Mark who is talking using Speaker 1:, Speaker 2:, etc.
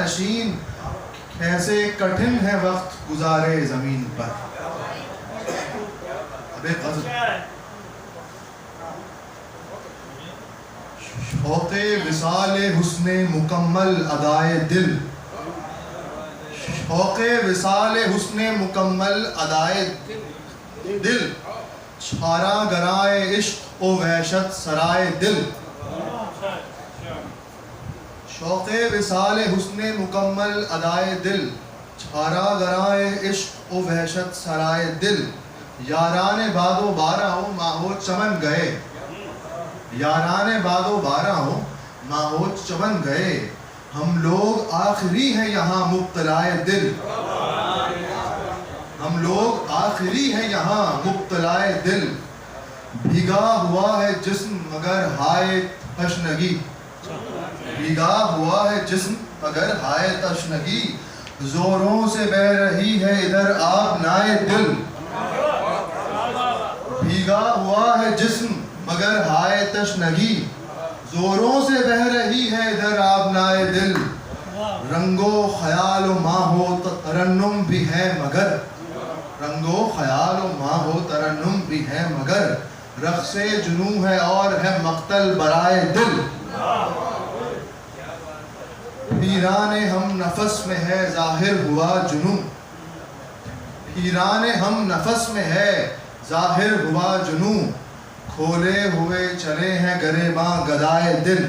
Speaker 1: نشین کیسے کٹھن ہے وقت گزارے زمین پر. اب ایک غزل. شوق وصال حسن مکمل ادائے دل، شوق وصال حسن مکمل ادائے دل، چھارا گرائے عشق و وحشت سرائے دل. شوق وصال حسن مکمل ادائے دل، چھارا گرائے عشق و وحشت سرائے دل. یاران باد و بارہ ہو ماہو چمن گئے، یاران باد و بارہ ہو ماہو چمن گئے. ہم لوگ آخری ہیں یہاں مبتلائے دل، ہم لوگ آخری ہیں یہاں مبتلائے دل. بھیگا ہوا ہے جسم مگر ہائے تشنگی، بھیگا ہوا ہے جسم مگر ہائے تشنگی. زوروں سے بہ رہی ہے ادھر آب نائے دل، بھیگا ہوا ہے جسم مگر ہائے تشنگی. زوروں سے بہ رہی ہے ادھر آب نائے دل. رنگ و خیال و ماہ و ترنم بھی ہے مگر، رنگ و خیال و ماہ و ترنم بھی ہے مگر. رقص جنوں ہے اور ہے مقتل برائے دل. پیران ہم نفس میں ہے ظاہر ہوا جنوں، پیران ہم نفس میں ہے ظاہر ہوا جنوں. کھولے ہوئے چلے ہیں گریباں گدائے دل.